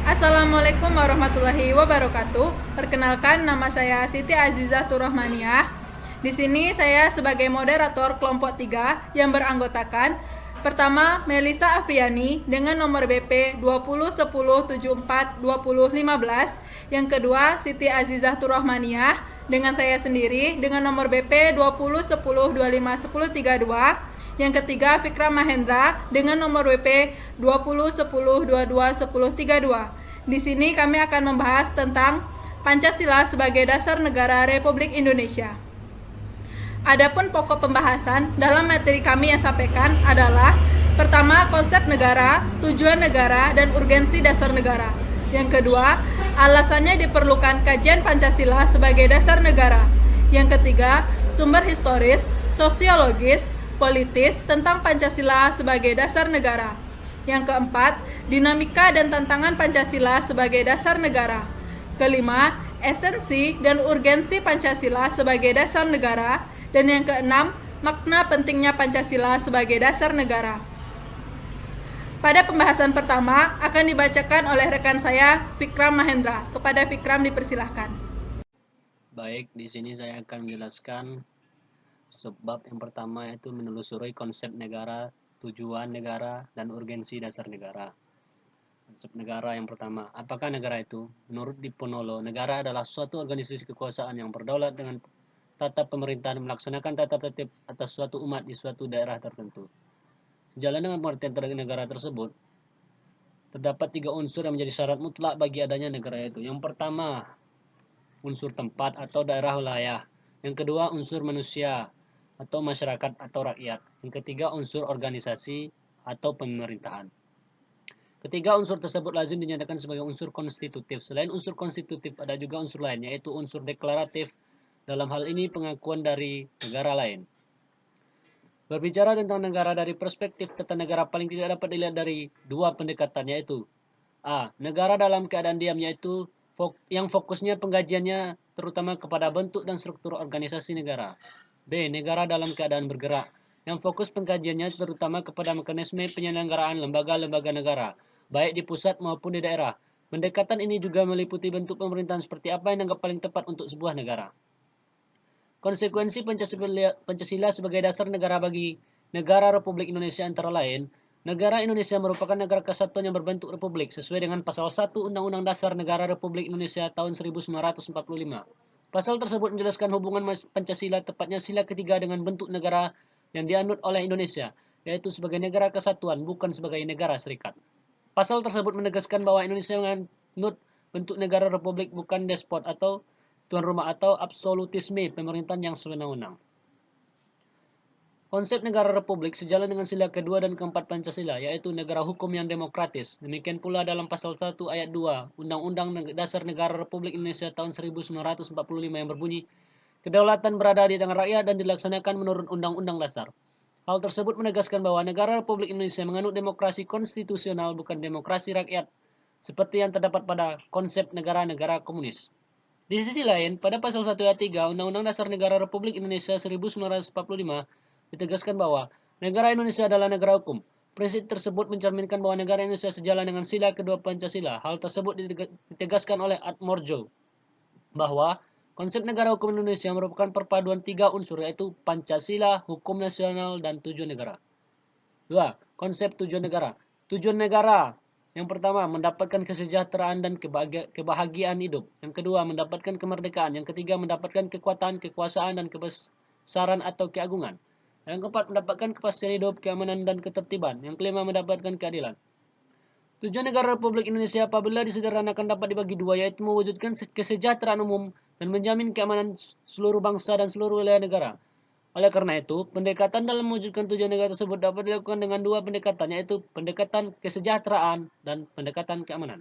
Assalamualaikum warahmatullahi wabarakatuh. Perkenalkan, nama saya Siti Azizah Turahmaniah. Di sini saya sebagai moderator kelompok 3 yang beranggotakan pertama Melisa Afriani dengan nomor BP 2010742015. Yang kedua Siti Azizah Turahmaniah dengan saya sendiri dengan nomor BP 2010251032. Yang ketiga Fikra Mahendra dengan nomor WP 2010221032. Di sini kami akan membahas tentang Pancasila sebagai dasar negara Republik Indonesia. Adapun pokok pembahasan dalam materi kami yang sampaikan adalah pertama, konsep negara, tujuan negara, dan urgensi dasar negara. Yang kedua, alasannya diperlukan kajian Pancasila sebagai dasar negara. Yang ketiga, sumber historis, sosiologis, politis tentang Pancasila sebagai dasar negara. Yang keempat, dinamika dan tantangan Pancasila sebagai dasar negara. Kelima, esensi dan urgensi Pancasila sebagai dasar negara. Dan yang keenam, makna pentingnya Pancasila sebagai dasar negara. Pada pembahasan pertama akan dibacakan oleh rekan saya, Fikram Mahendra. Kepada Fikram dipersilahkan. Baik, di sini saya akan menjelaskan sebab yang pertama yaitu menelusuri konsep negara, tujuan negara, dan urgensi dasar negara. Konsep negara yang pertama, apakah negara itu? Menurut Diponolo, negara adalah suatu organisasi kekuasaan yang berdaulat dengan tata pemerintahan melaksanakan tata tertib atas suatu umat di suatu daerah tertentu. Sejalan dengan pengertian negara tersebut, terdapat 3 unsur yang menjadi syarat mutlak bagi adanya negara itu. Yang pertama, unsur tempat atau daerah wilayah. Yang kedua, unsur manusia atau masyarakat atau rakyat. Yang ketiga, unsur organisasi atau pemerintahan. Ketiga unsur tersebut lazim dinyatakan sebagai unsur konstitutif. Selain unsur konstitutif, ada juga unsur lain, yaitu unsur deklaratif. Dalam hal ini, pengakuan dari negara lain. Berbicara tentang negara dari perspektif tata negara, paling tidak dapat dilihat dari 2 pendekatan, yaitu A. Negara dalam keadaan diam, yaitu yang fokusnya pengkajiannya terutama kepada bentuk dan struktur organisasi negara. B. Negara dalam keadaan bergerak, yang fokus pengkajiannya terutama kepada mekanisme penyelenggaraan lembaga-lembaga negara, baik di pusat maupun di daerah. Pendekatan ini juga meliputi bentuk pemerintahan seperti apa yang dianggap paling tepat untuk sebuah negara. Konsekuensi Pancasila sebagai dasar negara bagi negara Republik Indonesia antara lain, negara Indonesia merupakan negara kesatuan yang berbentuk republik sesuai dengan pasal 1 Undang-Undang Dasar Negara Republik Indonesia tahun 1945. Pasal tersebut menjelaskan hubungan Pancasila, tepatnya sila ketiga, dengan bentuk negara yang dianut oleh Indonesia, yaitu sebagai negara kesatuan, bukan sebagai negara serikat. Pasal tersebut menegaskan bahwa Indonesia menganut bentuk negara republik, bukan despot atau tuan rumah atau absolutisme pemerintahan yang sewenang-wenang. Konsep negara republik sejalan dengan sila kedua dan keempat Pancasila, yaitu negara hukum yang demokratis. Demikian pula dalam pasal 1 ayat 2 Undang-Undang Dasar Negara Republik Indonesia tahun 1945 yang berbunyi, kedaulatan berada di tangan rakyat dan dilaksanakan menurut Undang-Undang Dasar. Hal tersebut menegaskan bahwa negara Republik Indonesia menganut demokrasi konstitusional, bukan demokrasi rakyat, seperti yang terdapat pada konsep negara-negara komunis. Di sisi lain, pada pasal 1 ayat 3 Undang-Undang Dasar Negara Republik Indonesia 1945 ditegaskan bahwa negara Indonesia adalah negara hukum. Prinsip tersebut mencerminkan bahwa negara Indonesia sejalan dengan sila kedua Pancasila. Hal tersebut ditegaskan oleh Atmorjo bahwa konsep negara hukum Indonesia merupakan perpaduan 3 unsur, yaitu Pancasila, hukum nasional, dan tujuan negara. 2. Konsep tujuan negara. Tujuan negara yang pertama, mendapatkan kesejahteraan dan kebahagiaan hidup. Yang kedua, mendapatkan kemerdekaan. Yang ketiga, mendapatkan kekuatan, kekuasaan, dan kebesaran atau keagungan. Yang keempat, mendapatkan kepastian hidup, keamanan, dan ketertiban. Yang kelima, mendapatkan keadilan. Tujuan negara Republik Indonesia apabila disederhanakan dapat dibagi dua, yaitu mewujudkan kesejahteraan umum dan menjamin keamanan seluruh bangsa dan seluruh wilayah negara. Oleh karena itu, pendekatan dalam mewujudkan tujuan negara tersebut dapat dilakukan dengan 2 pendekatan, yaitu pendekatan kesejahteraan dan pendekatan keamanan.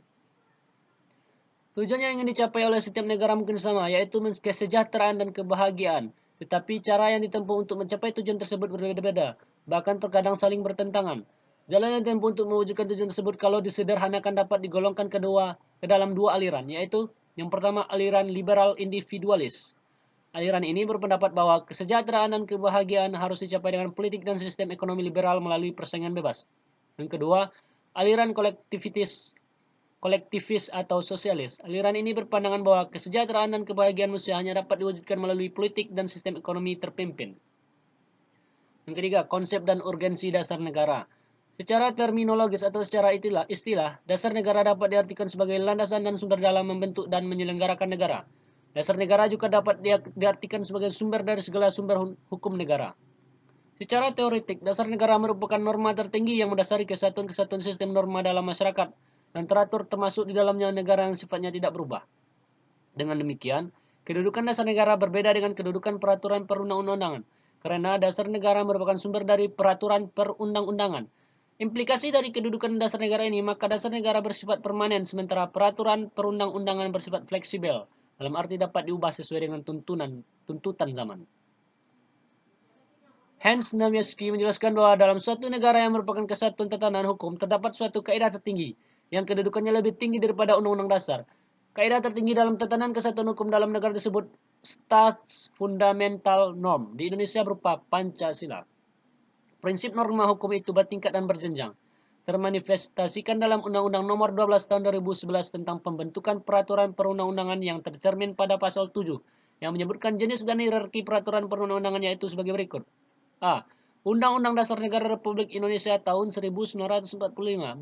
Tujuan yang ingin dicapai oleh setiap negara mungkin sama, yaitu kesejahteraan dan kebahagiaan. Tetapi cara yang ditempuh untuk mencapai tujuan tersebut berbeda-beda, bahkan terkadang saling bertentangan. Jalan yang ditempuh untuk mewujudkan tujuan tersebut kalau disederhanakan dapat digolongkan ke dalam 2 aliran, yaitu yang pertama aliran liberal individualis. Aliran ini berpendapat bahwa kesejahteraan dan kebahagiaan harus dicapai dengan politik dan sistem ekonomi liberal melalui persaingan bebas. Yang kedua, aliran kolektivis atau sosialis. Aliran ini berpandangan bahwa kesejahteraan dan kebahagiaan manusia hanya dapat diwujudkan melalui politik dan sistem ekonomi terpimpin. Yang ketiga, konsep dan urgensi dasar negara. Secara terminologis atau secara istilah, dasar negara dapat diartikan sebagai landasan dan sumber dalam membentuk dan menyelenggarakan negara. Dasar negara juga dapat diartikan sebagai sumber dari segala sumber hukum negara. Secara teoretik, dasar negara merupakan norma tertinggi yang mendasari kesatuan-kesatuan sistem norma dalam masyarakat dan teratur termasuk di dalamnya negara yang sifatnya tidak berubah. Dengan demikian, kedudukan dasar negara berbeda dengan kedudukan peraturan perundang-undangan, karena dasar negara merupakan sumber dari peraturan perundang-undangan. Implikasi dari kedudukan dasar negara ini, maka dasar negara bersifat permanen, sementara peraturan perundang-undangan bersifat fleksibel, dalam arti dapat diubah sesuai dengan tuntutan zaman. Hans Nawiaski menjelaskan bahwa dalam suatu negara yang merupakan kesatuan tatanan hukum, terdapat suatu kaidah tertinggi, yang kedudukannya lebih tinggi daripada undang-undang dasar. Kaidah tertinggi dalam tatanan kesatuan hukum dalam negara tersebut Staats Fundamental Norm, di Indonesia berupa Pancasila. Prinsip norma hukum itu bertingkat dan berjenjang, termanifestasikan dalam Undang-Undang Nomor 12 Tahun 2011 tentang pembentukan peraturan perundang-undangan yang tercermin pada pasal 7, yang menyebutkan jenis dan hierarki peraturan perundang-undangan yaitu sebagai berikut. A. Undang-Undang Dasar Negara Republik Indonesia tahun 1945.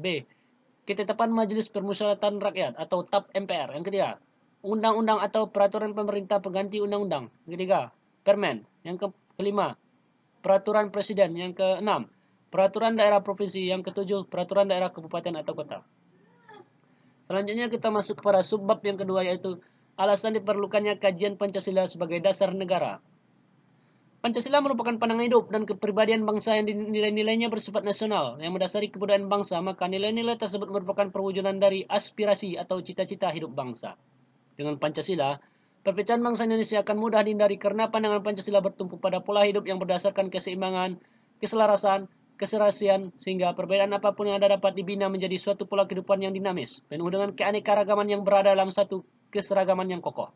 B. Ketetapan Majelis Permusyawaratan Rakyat atau TAP MPR. Yang ketiga, undang-undang atau peraturan pemerintah pengganti undang-undang. Yang ketiga, Permen. Yang kelima, peraturan presiden. Yang keenam, peraturan daerah provinsi. Yang ketujuh, peraturan daerah kabupaten atau kota. Selanjutnya kita masuk kepada subbab yang kedua, yaitu alasan diperlukannya kajian Pancasila sebagai dasar negara. Pancasila merupakan pandangan hidup dan kepribadian bangsa yang nilai-nilainya bersifat nasional, yang mendasari kebudayaan bangsa, maka nilai-nilai tersebut merupakan perwujudan dari aspirasi atau cita-cita hidup bangsa. Dengan Pancasila, perpecahan bangsa Indonesia akan mudah dihindari karena pandangan Pancasila bertumpu pada pola hidup yang berdasarkan keseimbangan, keselarasan, keserasian, sehingga perbedaan apapun yang ada dapat dibina menjadi suatu pola kehidupan yang dinamis, penuh dengan keanekaragaman yang berada dalam satu keseragaman yang kokoh.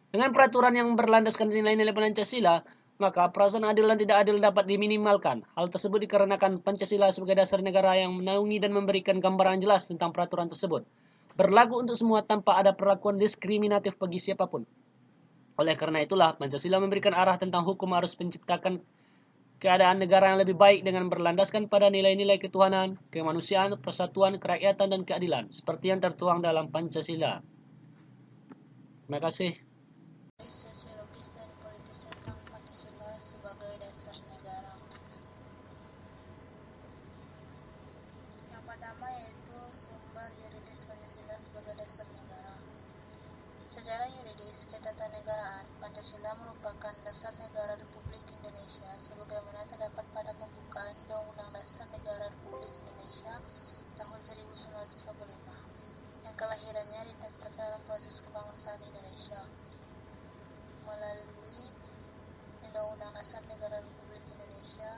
Dengan peraturan yang berlandaskan nilai-nilai Pancasila, maka perasaan adil dan tidak adil dapat diminimalkan. Hal tersebut dikarenakan Pancasila sebagai dasar negara yang menaungi dan memberikan gambaran jelas tentang peraturan tersebut, berlaku untuk semua tanpa ada perlakuan diskriminatif bagi siapapun. Oleh karena itulah, Pancasila memberikan arah tentang hukum harus menciptakan keadaan negara yang lebih baik dengan berlandaskan pada nilai-nilai ketuhanan, kemanusiaan, persatuan, kerakyatan, dan keadilan, seperti yang tertuang dalam Pancasila. Terima kasih. Sosiologis dan politis tentang Pancasila sebagai dasar negara. Yang pertama yaitu sumber yuridis Pancasila sebagai dasar negara. Secara yuridis ketatanegaraan, Pancasila merupakan dasar negara Republik Indonesia sebagaimana terdapat pada pembukaan Undang-Undang Dasar Negara Republik Indonesia tahun 1945, yang kelahirannya ditempatkan dalam proses kebangsaan Indonesia melalui Undang-Undang Dasar Negara Republik Indonesia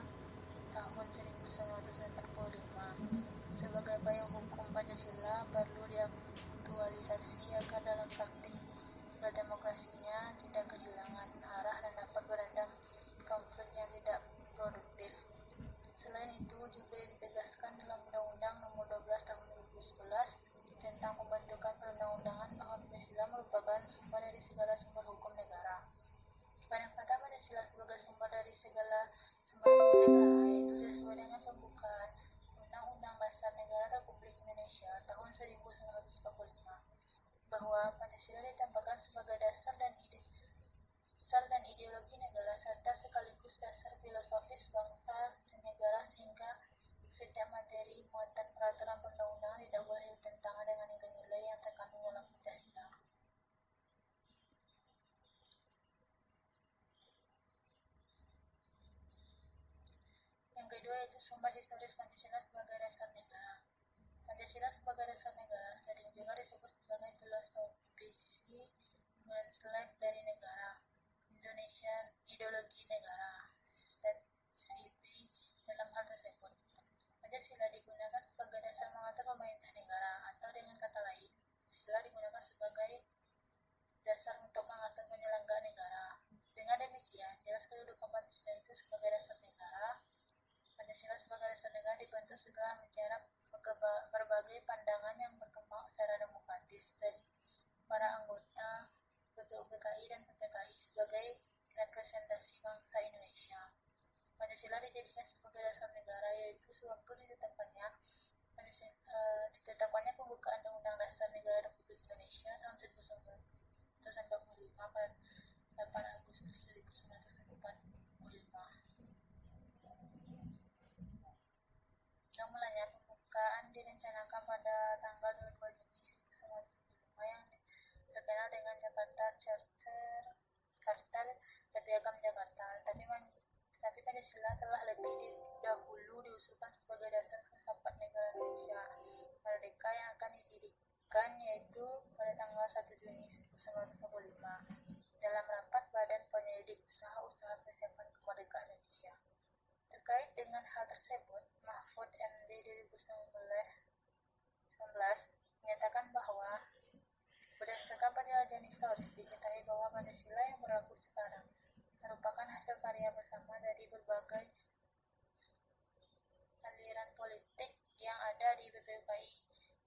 tahun 1945. Sebagai payung hukum, Pancasila perlu diaktualisasi agar dalam praktik berdemokrasinya tidak kehilangan arah dan dapat meredam konflik yang tidak produktif. Selain itu, juga ditegaskan dalam Undang-Undang Nomor 12 Tahun 2011 tentang pembentukan perundang-undangan bahwa Pancasila merupakan sumber dari segala sumber hukum negara. Pada Pancasila sebagai sumber dari segala sumber hukum negara, yaitu sesuai dengan pembukaan Undang-Undang Dasar Negara Republik Indonesia tahun 1945, bahwa Pancasila ditempatkan sebagai dasar dan ideologi negara serta sekaligus dasar filosofis bangsa dan negara, sehingga setiap materi muatan peraturan perundang-undangan tidak boleh bertentangan dengan nilai-nilai yang terkandung dalam Pancasila. Yang kedua yaitu sumber historis Pancasila sebagai dasar negara. Pancasila sebagai dasar negara sering juga disebut sebagai filosofisi Grundslag dari negara, Indonesian ideologi negara, state city. Dalam hal tersebut, Pancasila digunakan sebagai dasar mengatur pemerintah negara, atau dengan kata lain, Pancasila digunakan sebagai dasar untuk mengatur penyelenggaraan negara. Dengan demikian, jelas kedudukan Pancasila itu sebagai dasar negara Pancasila sebagai dasar negara dibentuk setelah mencerap berbagai pandangan yang berkembang secara demokratis dari para anggota BPUPKI dan PPKI sebagai representasi bangsa Indonesia. Pancasila dijadikan sebagai dasar negara yaitu sewaktu ditetapkannya pembukaan Undang-Undang Dasar Negara Republik Indonesia tahun 1945 pada 8 Agustus 1945. Mulanya pembukaan direncanakan pada tanggal 22 Juni 1945 yang terkenal dengan Jakarta Charter dan Piagam Jakarta. Tapi Pancasila telah lebih dahulu diusulkan sebagai dasar filsafat negara Indonesia merdeka yang akan didirikan yaitu pada tanggal 1 Juni 1945 dalam rapat Badan Penyelidik Usaha-Usaha Persiapan Kemerdekaan Indonesia. Terkait dengan hal tersebut, Mahfud MD 2019 menyatakan bahwa berdasarkan penjelajahan historis diketahui bahwa Pancasila yang berlaku sekarang merupakan hasil karya bersama dari berbagai aliran politik yang ada di BPUPKI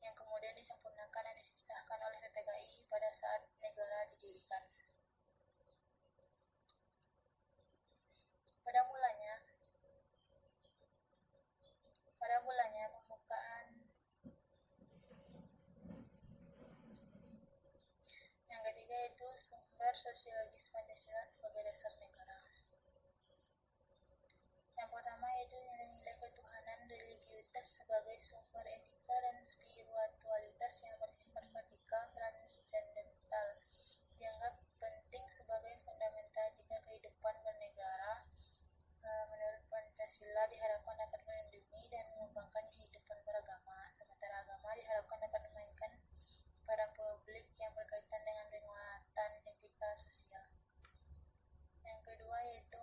yang kemudian disempurnakan dan dipisahkan oleh PPKI pada saat negara didirikan. Pada mulanya pembukaan yang ketiga yaitu sumber sosiologis Pancasila sebagai dasar negara. Yang pertama yaitu nilai-nilai ketuhanan religiusitas sebagai sumber etika dan spiritualitas yang bersifat vertikal transcendental dianggap penting sebagai fundamental jika kehidupan bernegara. Menurut Pancasila diharapkan dapat melindungi dan mengembangkan kehidupan beragama, sementara agama diharapkan dapat memainkan peran publik yang berkaitan dengan penguatan etika sosial. Yang kedua yaitu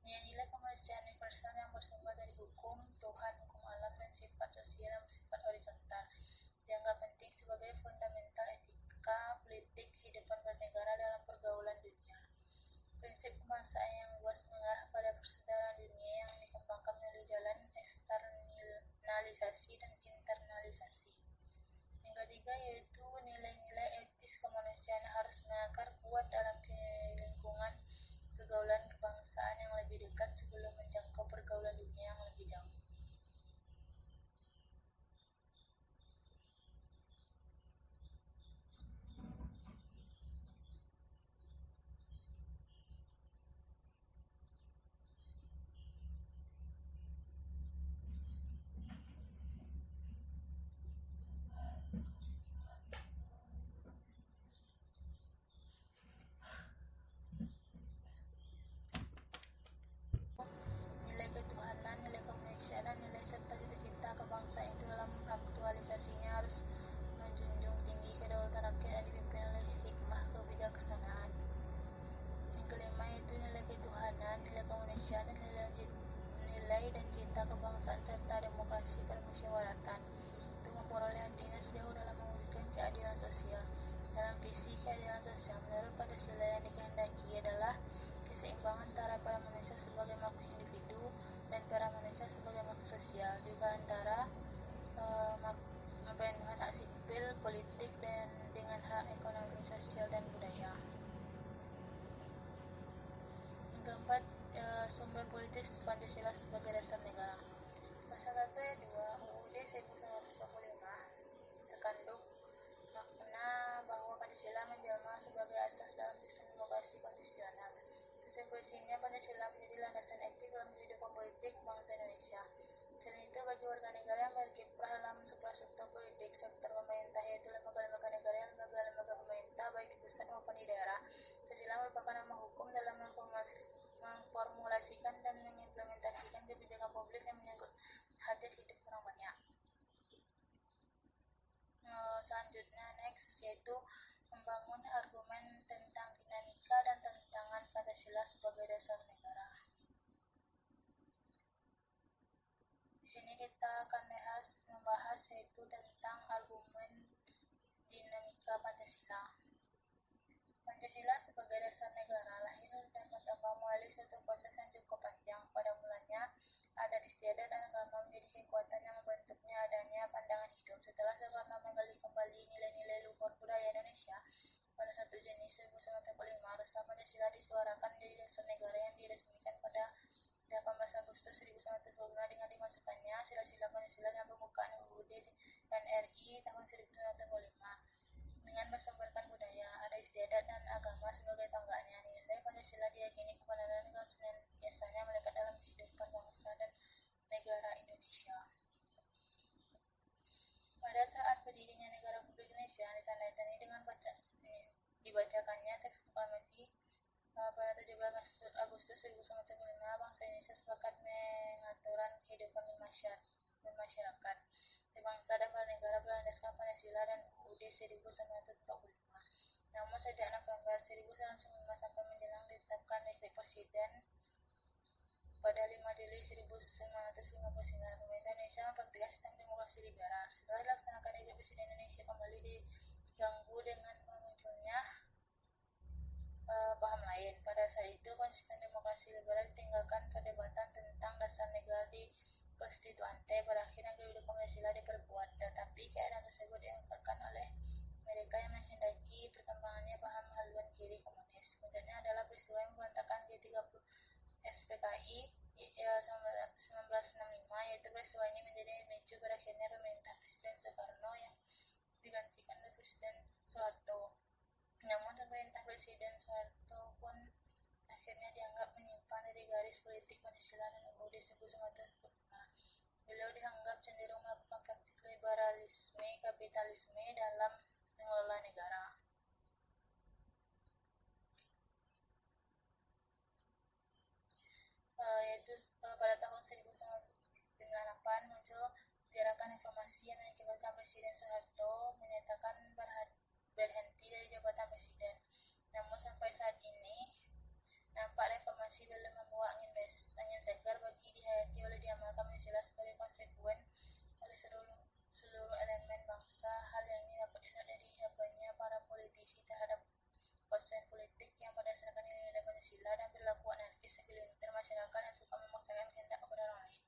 nilai kemanusiaan universal yang bersumber dari hukum Tuhan, hukum alam, dan sifat sosial yang bersifat horizontal dianggap penting sebagai fundamental etika politik kehidupan bernegara dalam pergaulan dunia. Prinsip kebangsaan yang luas mengarah pada persaudaraan dunia yang dikembangkan melalui jalan eksternalisasi dan internalisasi. Yang ketiga yaitu nilai-nilai etis kemanusiaan harus mengakar kuat dalam lingkungan pergaulan kebangsaan yang lebih dekat sebelum menjangkau pergaulan dunia yang lebih jauh. Nilai ketuhanan, nilai kemanusiaan, dan nilai serta cita-cita kebangsaan itu dalam aktualisasinya harus menjunjung tinggi kedaulatan rakyat yang dipimpin oleh hikmah kebijaksanaan. Yang kelima yaitu nilai ketuhanan, nilai kemanusiaan, dan nilai dan cita kebangsaan serta demokrasi permusyawaratan untuk memperoleh artinya sejauh dalam mewujudkan keadilan sosial. Dalam visi keadilan sosial menurut Pancasila yang dikehendaki adalah keseimbangan antara para manusia sebagai makhluk individu dan para manusia sebagai makhluk sosial, juga antara pemenuhan hak sipil, politik, dan dengan hak ekonomi, sosial, dan budaya. Yang keempat, sumber politis Pancasila sebagai dasar negara. Pasal 1 ayat 2 UUD 1945 terkandung makna bahwa Pancasila menjelma sebagai asas dalam sistem demokrasi konstitusional. Konsekuensinya Pancasila menjadi landasan etik dalam kehidupan politik bangsa Indonesia. Selain itu, bagi warga negara yang berkiprah dalam suprastruktur politik sektor pemerintah yaitu lembaga-lembaga negara dan lembaga-lembaga pemerintah baik di pusat maupun di daerah, Pancasila merupakan nama hukum dalam memformulasikan dan mengimplementasikan kebijakan publik yang menyangkut hajat hidup orang banyak. Selanjutnya next yaitu membangun argumen tentang dinamika dan tantangan Pancasila sebagai dasar negara. Di sini kita akan membahas yaitu tentang argumen dinamika Pancasila. Pancasila sebagai dasar negara lahir dan berkembang melalui suatu proses yang cukup panjang. Pada mulanya, adat istiadat dan agama menjadi kekuatan yang membentuknya adanya pandangan hidup. Setelah Soekarno menggali kembali nilai-nilai luhur budaya Indonesia, pada 1 Juni 1945, Rusla Pancasila disuarakan menjadi dasar negara yang diresmikan pada 18 Agustus 1945 dengan dimasukkannya sila-sila Pancasila dan pembukaan UUD dan RI tahun 1945. Dengan bersumberkan budaya, adat istiadat, dan agama sebagai tonggaknya, nilai Pancasila diyakini kebenaran dan senantiasanya melekat dalam kehidupan bangsa dan negara Indonesia. Pada saat berdirinya negara Republik Indonesia, ditandai dengan dibacakannya teks proklamasi pada 17 Agustus 1945, bangsa Indonesia sepakat mengaturan kehidupan bermasyarakat, berbangsa dan bernegara berlandaskan Pancasila dan UUD 1945. Namun sejak November 1995 sampai menjelang ditetapkan Dekret Presiden pada 5 Juli 1959, pemerintah Indonesia mempraktikkan sistem demokrasi liberal. Setelah dilaksanakan Dekret Presiden, Indonesia kembali diganggu dengan munculnya paham lain. Pada saat itu, konsisten demokrasi liberal ditinggalkan. Perdebatan tentang dasar negara di Konstituante berakhirnya kedudukan Pancasila diperkuat, tetapi keadaan tersebut dimanfaatkan oleh mereka yang menghendaki perkembangannya paham haluan kiri komunis. Puncaknya adalah peristiwa yang memberontakan G30 SPKI 1965, yaitu peristiwa ini menjadi pemicu berakhirnya pemerintah Presiden Soekarno yang digantikan oleh Presiden Soeharto. Namun pemerintah Presiden Soeharto pun akhirnya dianggap menyimpang dari garis politik Pancasila dan UUD 1945. Beliau dianggap cenderung melakukan praktik liberalisme kapitalisme dalam mengelola negara. Pada tahun 1998 muncul gerakan reformasi yang mengakibatkan Presiden Soeharto menyatakan berhenti dari jabatan presiden. Namun sampai saat ini nampak reformasi belum membawa angin segar bagi dihayati oleh diamalkan Pancasila sebagai konsekuen oleh seluruh elemen bangsa. Hal yang ini dapat dilihat dari jawabannya para politisi terhadap konsen politik yang berdasarkan nilai-nilai Pancasila dan perilaku anarkis segelintir masyarakat yang suka memaksakan kehendak kepada orang lain.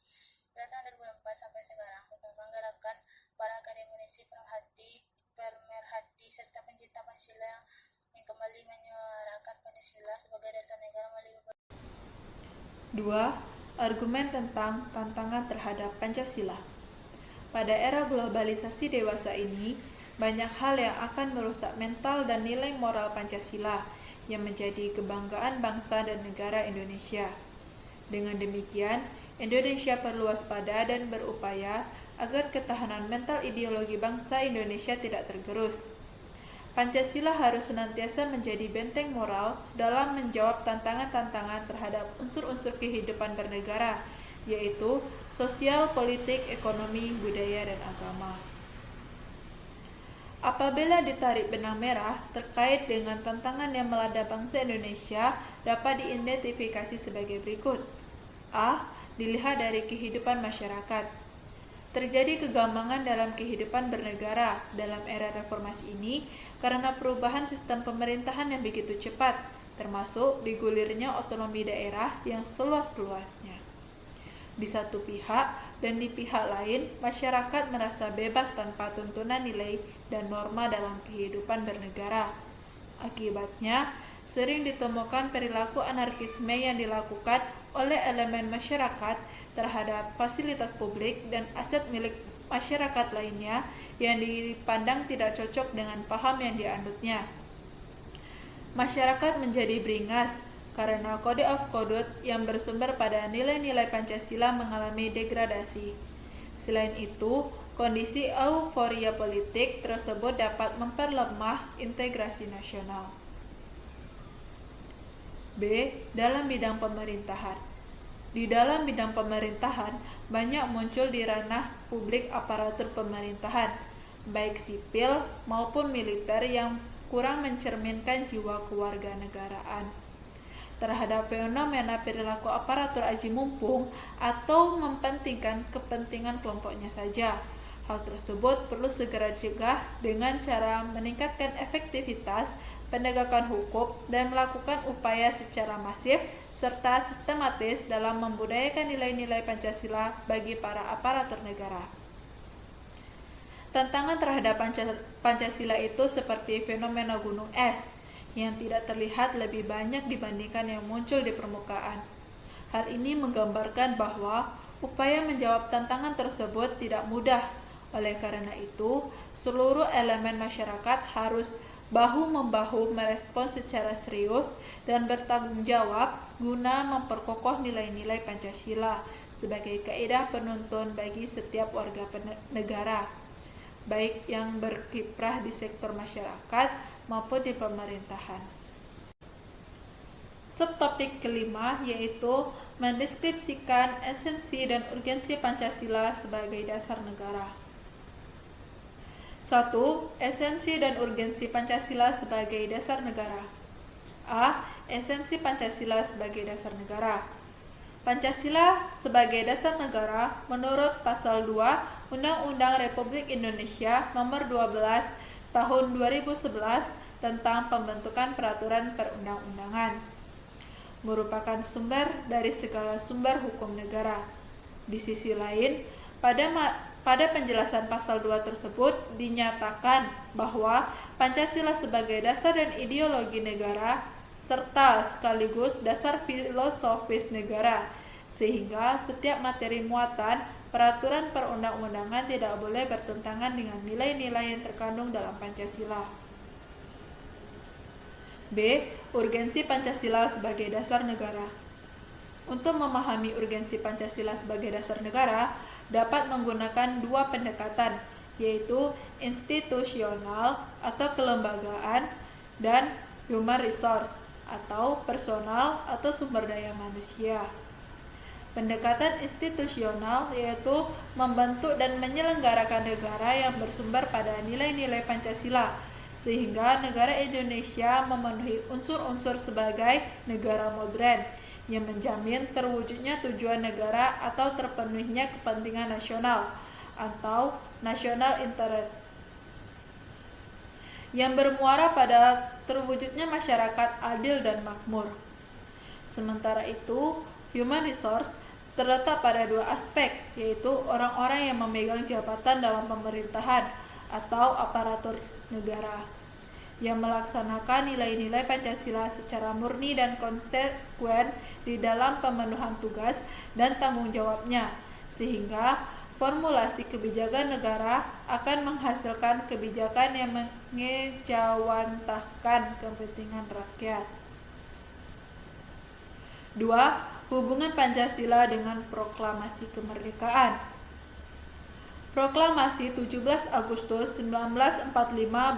Pada tahun 2004 sampai sekarang, berkembang gerakan para akademisi pemerhati serta pencinta Pancasila yang kembali menyuarakan Pancasila sebagai dasar negara melalui 2. Argumen tentang tantangan terhadap Pancasila. Pada era globalisasi dewasa ini, banyak hal yang akan merusak mental dan nilai moral Pancasila yang menjadi kebanggaan bangsa dan negara Indonesia. Dengan demikian, Indonesia perlu waspada dan berupaya agar ketahanan mental ideologi bangsa Indonesia tidak tergerus. Pancasila harus senantiasa menjadi benteng moral dalam menjawab tantangan-tantangan terhadap unsur-unsur kehidupan bernegara, yaitu sosial, politik, ekonomi, budaya, dan agama. Apabila ditarik benang merah terkait dengan tantangan yang melanda bangsa Indonesia dapat diidentifikasi sebagai berikut. A. Dilihat dari kehidupan masyarakat. Terjadi kegambangan dalam kehidupan bernegara dalam era reformasi ini karena perubahan sistem pemerintahan yang begitu cepat, termasuk digulirnya otonomi daerah yang seluas-luasnya. Di satu pihak dan di pihak lain, masyarakat merasa bebas tanpa tuntunan nilai dan norma dalam kehidupan bernegara. Akibatnya, sering ditemukan perilaku anarkisme yang dilakukan oleh elemen masyarakat terhadap fasilitas publik dan aset milik masyarakat lainnya yang dipandang tidak cocok dengan paham yang dianutnya. Masyarakat menjadi beringas karena kode of conduct yang bersumber pada nilai-nilai Pancasila mengalami degradasi. Selain itu, kondisi euforia politik tersebut dapat memperlemah integrasi nasional. B. Dalam bidang pemerintahan. Di dalam bidang pemerintahan, banyak muncul di ranah publik aparatur pemerintahan, baik sipil maupun militer yang kurang mencerminkan jiwa kewarganegaraan terhadap fenomena perilaku aparatur aji mumpung atau mempentingkan kepentingan kelompoknya saja. Hal tersebut perlu segera dicegah dengan cara meningkatkan efektivitas penegakan hukum, dan melakukan upaya secara masif serta sistematis dalam membudayakan nilai-nilai Pancasila bagi para aparatur negara. Tantangan terhadap Pancasila itu seperti fenomena gunung es yang tidak terlihat lebih banyak dibandingkan yang muncul di permukaan. Hal ini menggambarkan bahwa upaya menjawab tantangan tersebut tidak mudah. Oleh karena itu, seluruh elemen masyarakat harus bahu-membahu merespons secara serius dan bertanggung jawab guna memperkokoh nilai-nilai Pancasila sebagai kaidah penuntun bagi setiap warga negara, baik yang berkiprah di sektor masyarakat maupun di pemerintahan. Subtopik kelima yaitu mendeskripsikan esensi dan urgensi Pancasila sebagai dasar negara. 1. Esensi dan urgensi Pancasila sebagai dasar negara. A. Esensi Pancasila sebagai dasar negara. Pancasila sebagai dasar negara menurut Pasal 2 Undang-Undang Republik Indonesia Nomor 12 Tahun 2011 tentang pembentukan peraturan perundang-undangan merupakan sumber dari segala sumber hukum negara. Di sisi lain, pada penjelasan pasal 2 tersebut dinyatakan bahwa Pancasila sebagai dasar dan ideologi negara serta sekaligus dasar filosofis negara, sehingga setiap materi muatan peraturan perundang-undangan tidak boleh bertentangan dengan nilai-nilai yang terkandung dalam Pancasila. B. Urgensi Pancasila sebagai dasar negara. Untuk memahami urgensi Pancasila sebagai dasar negara, dapat menggunakan dua pendekatan, yaitu institusional atau kelembagaan dan human resource atau personal atau sumber daya manusia. Pendekatan institusional yaitu membentuk dan menyelenggarakan negara yang bersumber pada nilai-nilai Pancasila, sehingga negara Indonesia memenuhi unsur-unsur sebagai negara modern yang menjamin terwujudnya tujuan negara atau terpenuhinya kepentingan nasional atau national interest yang bermuara pada terwujudnya masyarakat adil dan makmur. Sementara itu, human resource terletak pada dua aspek, yaitu orang-orang yang memegang jabatan dalam pemerintahan atau aparatur negara yang melaksanakan nilai-nilai Pancasila secara murni dan konsekuen di dalam pemenuhan tugas dan tanggung jawabnya, sehingga formulasi kebijakan negara akan menghasilkan kebijakan yang mengejawantahkan kepentingan rakyat. 2. Hubungan Pancasila dengan proklamasi kemerdekaan. Proklamasi 17 Agustus 1945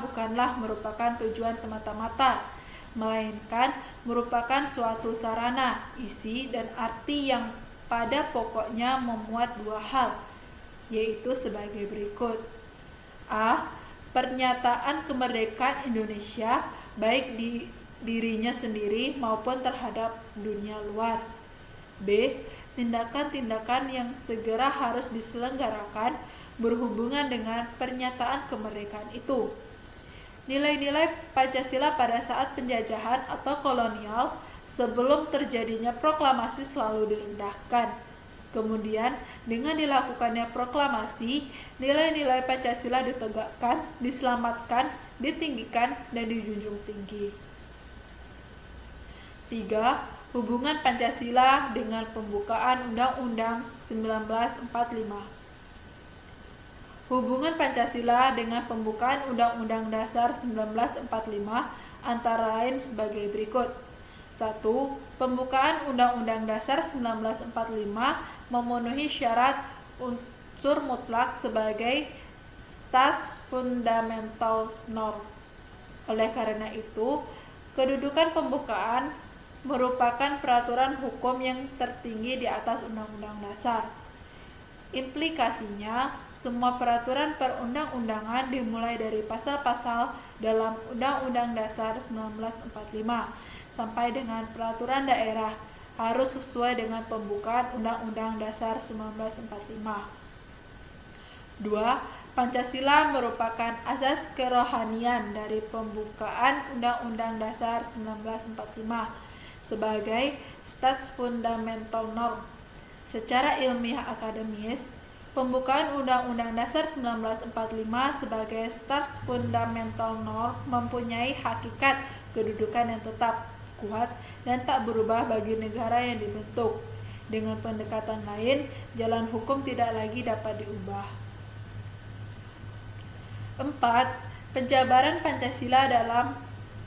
bukanlah merupakan tujuan semata-mata, melainkan merupakan suatu sarana, isi, dan arti yang pada pokoknya memuat dua hal, yaitu sebagai berikut. A. Pernyataan kemerdekaan Indonesia baik di dirinya sendiri maupun terhadap dunia luar. B. Tindakan-tindakan yang segera harus diselenggarakan berhubungan dengan pernyataan kemerdekaan itu. Nilai-nilai Pancasila pada saat penjajahan atau kolonial sebelum terjadinya proklamasi selalu direndahkan. Kemudian, dengan dilakukannya proklamasi, nilai-nilai Pancasila ditegakkan, diselamatkan, ditinggikan, dan dijunjung tinggi. 3. Hubungan Pancasila dengan pembukaan Undang-Undang 1945. Hubungan Pancasila dengan pembukaan Undang-Undang Dasar 1945 antara lain sebagai berikut. 1. Pembukaan Undang-Undang Dasar 1945 memenuhi syarat unsur mutlak sebagai Staats Fundamental Norm. Oleh karena itu, kedudukan pembukaan merupakan peraturan hukum yang tertinggi di atas Undang-Undang Dasar. Implikasinya, semua peraturan perundang-undangan dimulai dari pasal-pasal dalam Undang-Undang Dasar 1945 sampai dengan peraturan daerah harus sesuai dengan pembukaan Undang-Undang Dasar 1945. 2. Pancasila merupakan asas kerohanian dari pembukaan Undang-Undang Dasar 1945 sebagai Stats Fundamental Norm. Secara ilmiah akademis, pembukaan Undang-Undang Dasar 1945 sebagai Stats Fundamental Norm mempunyai hakikat kedudukan yang tetap, kuat, dan tak berubah bagi negara yang dibentuk. Dengan pendekatan lain, jalan hukum tidak lagi dapat diubah. 4. Penjabaran Pancasila dalam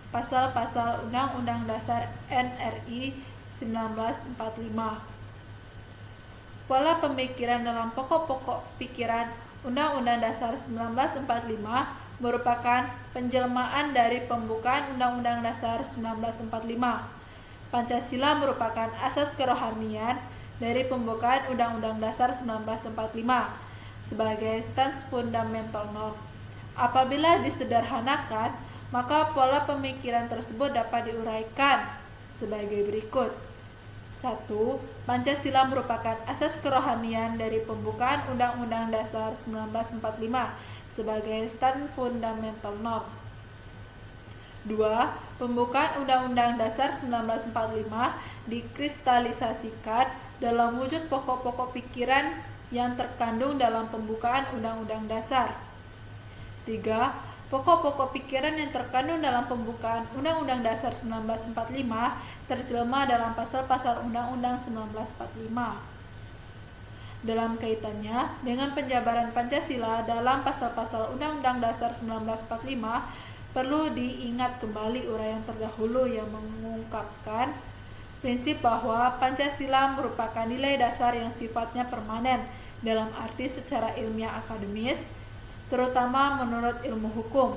pasal-pasal Undang-Undang Dasar NRI 1945. Pola pemikiran dalam pokok-pokok pikiran Undang-Undang Dasar 1945 merupakan penjelmaan dari pembukaan Undang-Undang Dasar 1945. Pancasila merupakan asas kerohanian dari pembukaan Undang-Undang Dasar 1945 sebagai Stats Fundamental Norm. Apabila disederhanakan, maka pola pemikiran tersebut dapat diuraikan sebagai berikut. 1. Pancasila merupakan asas kerohanian dari pembukaan Undang-Undang Dasar 1945 sebagai Stats Fundamental Norm. 2. Pembukaan Undang-Undang Dasar 1945 dikristalisasikan dalam wujud pokok-pokok pikiran yang terkandung dalam pembukaan Undang-Undang Dasar. 3. Pokok-pokok pikiran yang terkandung dalam pembukaan Undang-Undang Dasar 1945 terjelma dalam pasal-pasal Undang-Undang 1945. Dalam kaitannya dengan penjabaran Pancasila dalam pasal-pasal Undang-Undang Dasar 1945, perlu diingat kembali uraian terdahulu yang mengungkapkan prinsip bahwa Pancasila merupakan nilai dasar yang sifatnya permanen dalam arti secara ilmiah akademis, terutama menurut ilmu hukum.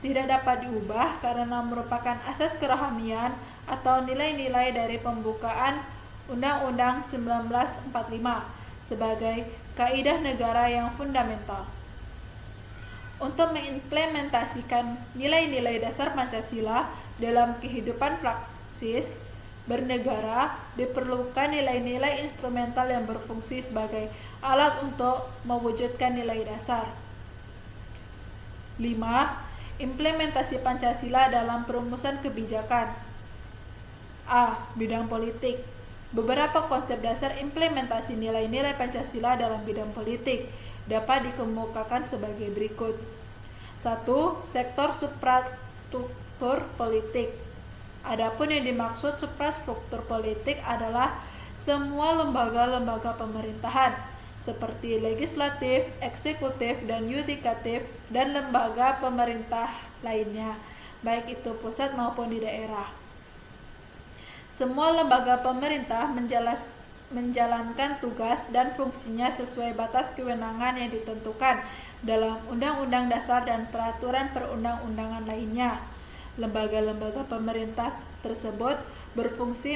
Tidak dapat diubah karena merupakan asas kerohanian atau nilai-nilai dari pembukaan Undang-Undang 1945 sebagai kaidah negara yang fundamental. Untuk mengimplementasikan nilai-nilai dasar Pancasila dalam kehidupan praksis bernegara, diperlukan nilai-nilai instrumental yang berfungsi sebagai alat untuk mewujudkan nilai dasar. 5. Implementasi Pancasila dalam perumusan kebijakan. A. Bidang politik. Beberapa konsep dasar implementasi nilai-nilai Pancasila dalam bidang politik dapat dikemukakan sebagai berikut. 1. Sektor suprastruktur politik. Adapun yang dimaksud suprastruktur politik adalah semua lembaga-lembaga pemerintahan seperti legislatif, eksekutif, dan yudikatif, dan lembaga pemerintah lainnya, baik itu pusat maupun di daerah. Semua lembaga pemerintah menjalankan tugas dan fungsinya sesuai batas kewenangan yang ditentukan dalam Undang-Undang Dasar dan peraturan perundang-undangan lainnya. Lembaga-lembaga pemerintah tersebut berfungsi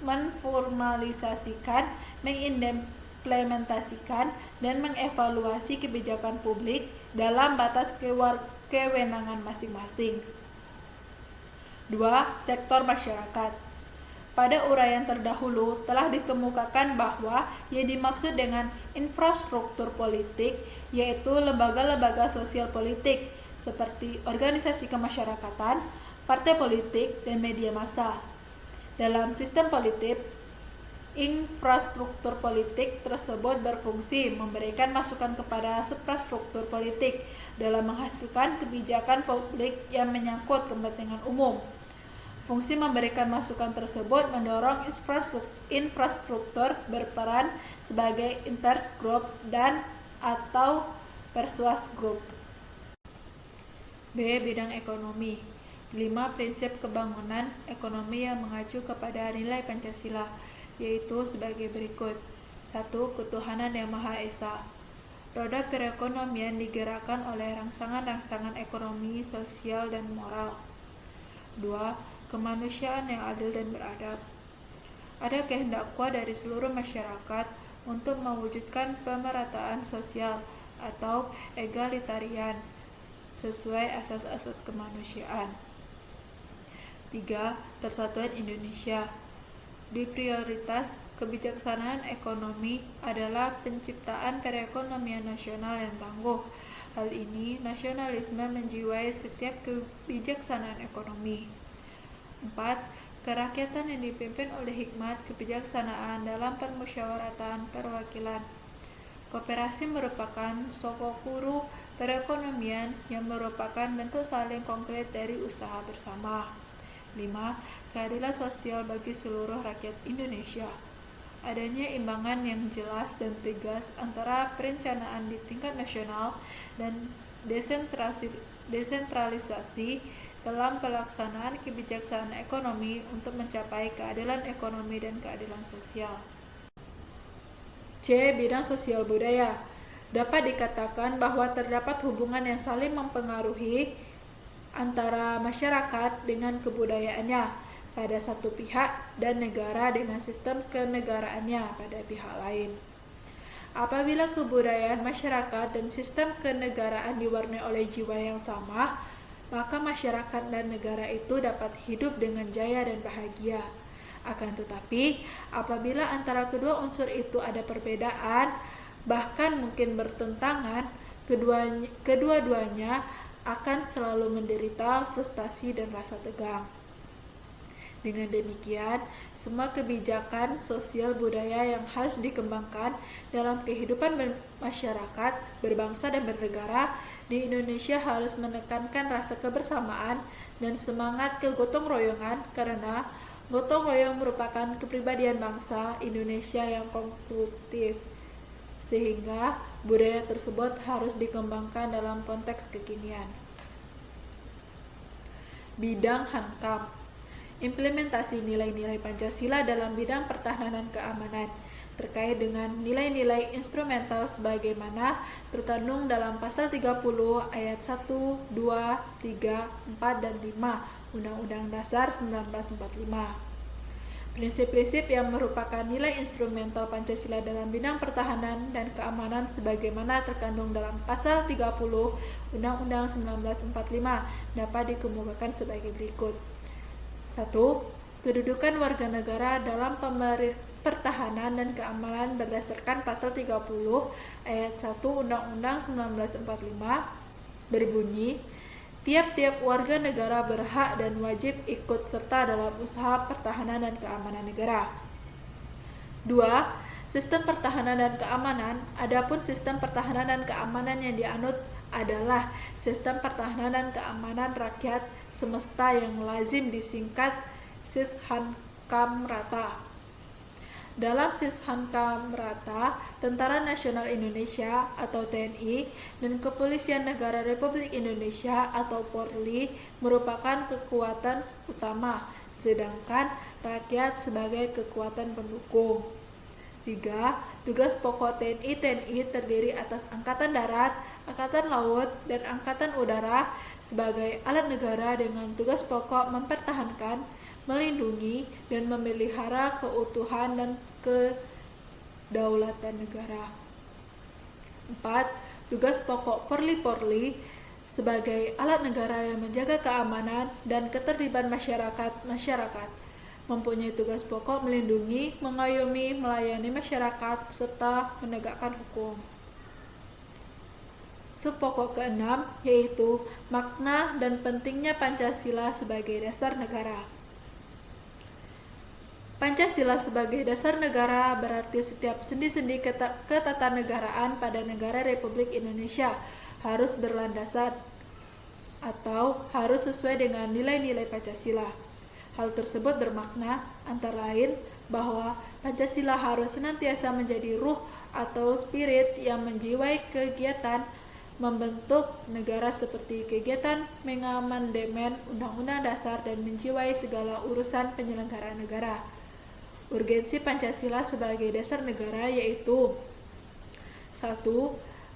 menformalisasikan, mengimplementasikan, dan mengevaluasi kebijakan publik dalam batas kewenangan masing-masing. 2. Sektor masyarakat. Pada uraian terdahulu telah dikemukakan bahwa yang dimaksud dengan infrastruktur politik yaitu lembaga-lembaga sosial politik seperti organisasi kemasyarakatan, partai politik, dan media massa. Dalam sistem politik, infrastruktur politik tersebut berfungsi memberikan masukan kepada suprastruktur politik dalam menghasilkan kebijakan publik yang menyangkut kepentingan umum. Fungsi memberikan masukan tersebut mendorong infrastruktur berperan sebagai interest group dan atau persuas group. B. Bidang ekonomi. 5 prinsip kebangunan ekonomi yang mengacu kepada nilai Pancasila, yaitu sebagai berikut. 1. Ketuhanan yang Maha Esa. Roda perekonomian digerakkan oleh rangsangan-rangsangan ekonomi, sosial, dan moral. 2. Kemanusiaan yang adil dan beradab. Ada kehendak kuat dari seluruh masyarakat untuk mewujudkan pemerataan sosial atau egalitarian sesuai asas-asas kemanusiaan. 3. Persatuan Indonesia. Diprioritas kebijaksanaan ekonomi adalah penciptaan perekonomian nasional yang tangguh. Hal ini, nasionalisme menjiwai setiap kebijaksanaan ekonomi. 4. Kerakyatan yang dipimpin oleh hikmat kebijaksanaan dalam permusyawaratan perwakilan. Koperasi merupakan sokokuru perekonomian yang merupakan bentuk saling konkret dari usaha bersama. 5. Keadilan sosial bagi seluruh rakyat Indonesia. Adanya imbangan yang jelas dan tegas antara perencanaan di tingkat nasional dan desentralisasi dalam pelaksanaan kebijaksanaan ekonomi untuk mencapai keadilan ekonomi dan keadilan sosial. C. Bidang sosial budaya. Dapat dikatakan bahwa terdapat hubungan yang saling mempengaruhi antara masyarakat dengan kebudayaannya pada satu pihak dan negara dengan sistem kenegaraannya pada pihak lain. Apabila kebudayaan masyarakat dan sistem kenegaraan diwarnai oleh jiwa yang sama, maka masyarakat dan negara itu dapat hidup dengan jaya dan bahagia. Akan tetapi, apabila antara kedua unsur itu ada perbedaan, bahkan mungkin bertentangan, kedua-duanya akan selalu menderita frustasi dan rasa tegang. Dengan demikian, semua kebijakan sosial budaya yang harus dikembangkan dalam kehidupan masyarakat, berbangsa dan bernegara di Indonesia harus menekankan rasa kebersamaan dan semangat kegotong royongan, karena gotong royong merupakan kepribadian bangsa Indonesia yang konstruktif, sehingga budaya tersebut harus dikembangkan dalam konteks kekinian. Bidang Hankam. Implementasi nilai-nilai Pancasila dalam bidang pertahanan keamanan terkait dengan nilai-nilai instrumental sebagaimana terkandung dalam pasal 30 ayat 1, 2, 3, 4, dan 5 Undang-Undang Dasar 1945. Prinsip-prinsip yang merupakan nilai instrumental Pancasila dalam bidang pertahanan dan keamanan sebagaimana terkandung dalam pasal 30 Undang-Undang 1945 dapat dikemukakan sebagai berikut. 1. Kedudukan warga negara dalam pertahanan dan keamanan berdasarkan pasal 30 ayat 1 Undang-Undang 1945 berbunyi, tiap-tiap warga negara berhak dan wajib ikut serta dalam usaha pertahanan dan keamanan negara. 2. Sistem pertahanan dan keamanan. Adapun sistem pertahanan dan keamanan yang dianut adalah sistem pertahanan dan keamanan rakyat semesta yang lazim disingkat Sishankamrata. Dalam Sishankamrata, Tentara Nasional Indonesia atau TNI dan Kepolisian Negara Republik Indonesia atau Polri merupakan kekuatan utama, sedangkan rakyat sebagai kekuatan pendukung. 3. Tugas pokok TNI terdiri atas Angkatan Darat, Angkatan Laut, dan Angkatan Udara sebagai alat negara dengan tugas pokok mempertahankan, melindungi, dan memelihara keutuhan dan kedaulatan negara. 4. Tugas pokok Polri sebagai alat negara yang menjaga keamanan dan ketertiban masyarakat, mempunyai tugas pokok melindungi, mengayomi, melayani masyarakat, serta menegakkan hukum. Subpokok ke-6 yaitu makna dan pentingnya Pancasila sebagai dasar negara. Pancasila sebagai dasar negara berarti setiap sendi-sendi ketatanegaraan pada negara Republik Indonesia harus berlandaskan atau harus sesuai dengan nilai-nilai Pancasila. Hal tersebut bermakna antara lain bahwa Pancasila harus senantiasa menjadi ruh atau spirit yang menjiwai kegiatan membentuk negara seperti kegiatan mengamandemen Undang-Undang Dasar dan menjiwai segala urusan penyelenggaraan negara. Urgensi Pancasila sebagai dasar negara yaitu 1.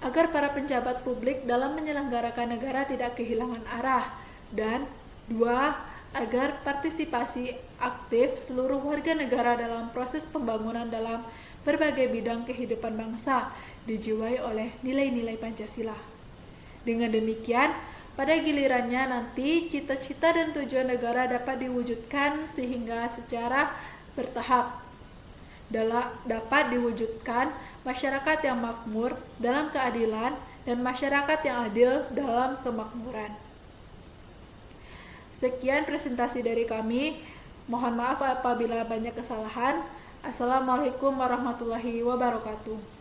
Agar para pejabat publik dalam menyelenggarakan negara tidak kehilangan arah, dan 2. Agar partisipasi aktif seluruh warga negara dalam proses pembangunan dalam berbagai bidang kehidupan bangsa dijiwai oleh nilai-nilai Pancasila. Dengan demikian, pada gilirannya nanti cita-cita dan tujuan negara dapat diwujudkan sehingga secara bertahap. dapat diwujudkan masyarakat yang makmur dalam keadilan dan masyarakat yang adil dalam kemakmuran. Sekian presentasi dari kami. Mohon maaf apabila banyak kesalahan. Assalamualaikum warahmatullahi wabarakatuh.